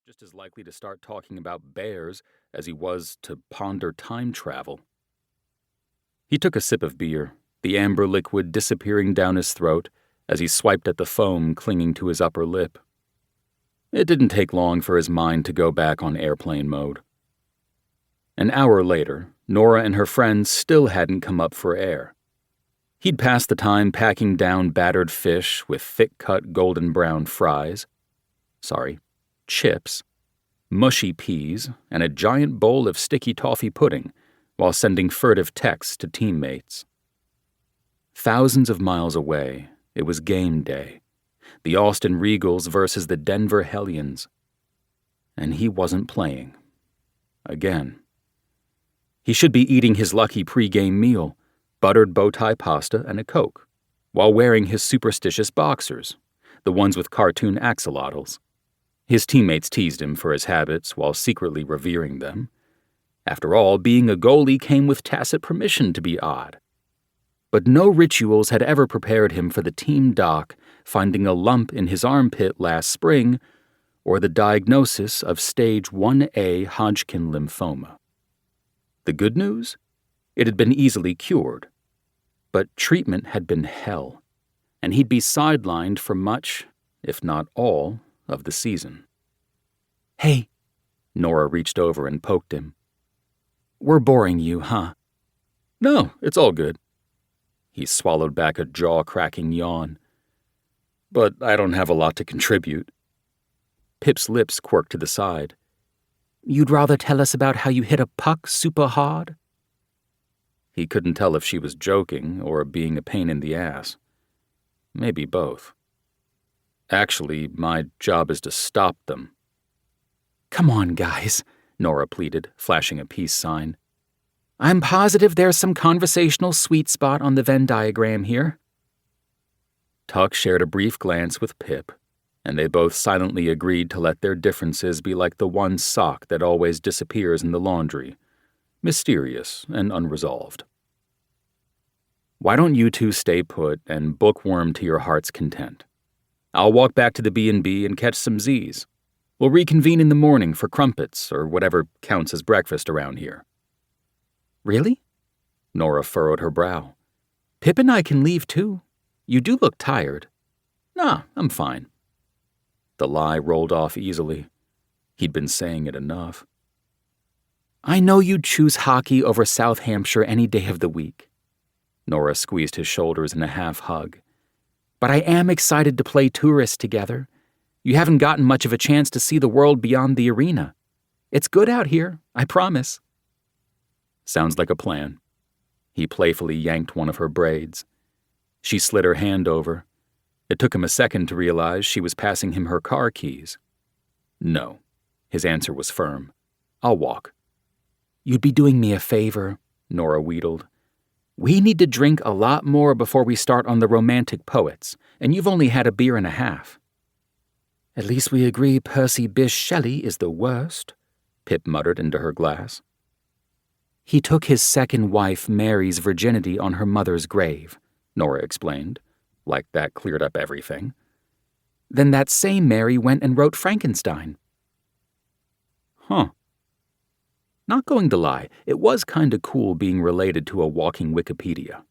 just as likely to start talking about bears as he was to ponder time travel. He took a sip of beer, the amber liquid disappearing down his throat as he swiped at the foam clinging to his upper lip. It didn't take long for his mind to go back on airplane mode. An hour later, Nora and her friends still hadn't come up for air. He'd passed the time packing down battered fish with thick-cut golden brown chips, mushy peas, and a giant bowl of sticky toffee pudding while sending furtive texts to teammates. Thousands of miles away, it was game day. The Austin Regals versus the Denver Hellions. And he wasn't playing. Again. He should be eating his lucky pre-game meal, buttered bow-tie pasta and a Coke, while wearing his superstitious boxers, the ones with cartoon axolotls. His teammates teased him for his habits while secretly revering them. After all, being a goalie came with tacit permission to be odd. But no rituals had ever prepared him for the team doc finding a lump in his armpit last spring, or the diagnosis of stage 1A Hodgkin lymphoma. The good news? It had been easily cured. But treatment had been hell, and he'd be sidelined for much, if not all, of the season. "Hey," Nora reached over and poked him. "We're boring you, huh?" "No, it's all good." He swallowed back a jaw-cracking yawn. "But I don't have a lot to contribute." Pip's lips quirked to the side. "You'd rather tell us about how you hit a puck super hard?" He couldn't tell if she was joking or being a pain in the ass. Maybe both. "Actually, my job is to stop them." "Come on, guys," Nora pleaded, flashing a peace sign. "I'm positive there's some conversational sweet spot on the Venn diagram here." Tuck shared a brief glance with Pip, and they both silently agreed to let their differences be like the one sock that always disappears in the laundry, mysterious and unresolved. "Why don't you two stay put and bookworm to your heart's content? I'll walk back to the B&B and catch some Z's. We'll reconvene in the morning for crumpets or whatever counts as breakfast around here." "Really?" Nora furrowed her brow. "Pip and I can leave too. You do look tired." "Nah, I'm fine." The lie rolled off easily. He'd been saying it enough. "I know you'd choose hockey over South Hampshire any day of the week." Nora squeezed his shoulders in a half hug. "But I am excited to play tourist together. You haven't gotten much of a chance to see the world beyond the arena. It's good out here, I promise." "Sounds like a plan." He playfully yanked one of her braids. She slid her hand over. It took him a second to realize she was passing him her car keys. "No." His answer was firm. "I'll walk." "You'd be doing me a favor," Nora wheedled. "We need to drink a lot more before we start on the romantic poets, and you've only had a beer and a half." "At least we agree Percy Bysshe Shelley is the worst," Pip muttered into her glass. "He took his second wife Mary's virginity on her mother's grave," Nora explained, like that cleared up everything. "Then that same Mary went and wrote Frankenstein." Huh. Not going to lie, it was kinda cool being related to a walking Wikipedia.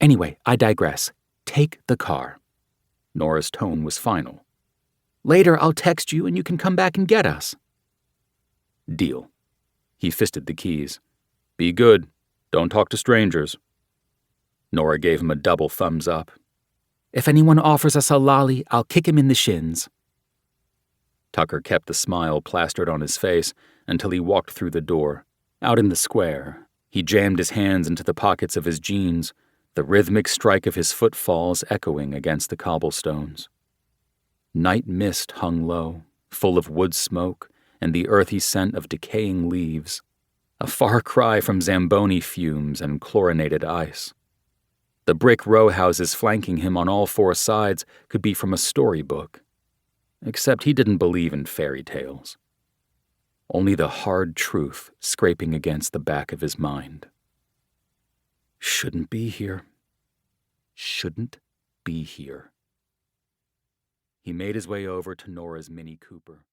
"Anyway, I digress. Take the car." Nora's tone was final. "Later I'll text you and you can come back and get us." "Deal." He fisted the keys. "Be good. Don't talk to strangers." Nora gave him a double thumbs up. "If anyone offers us a lolly, I'll kick him in the shins." Tucker kept the smile plastered on his face until he walked through the door. Out in the square, he jammed his hands into the pockets of his jeans, the rhythmic strike of his footfalls echoing against the cobblestones. Night mist hung low, full of wood smoke and the earthy scent of decaying leaves, a far cry from Zamboni fumes and chlorinated ice. The brick row houses flanking him on all four sides could be from a storybook, except he didn't believe in fairy tales. Only the hard truth scraping against the back of his mind. Shouldn't be here. Shouldn't be here. He made his way over to Nora's Mini Cooper.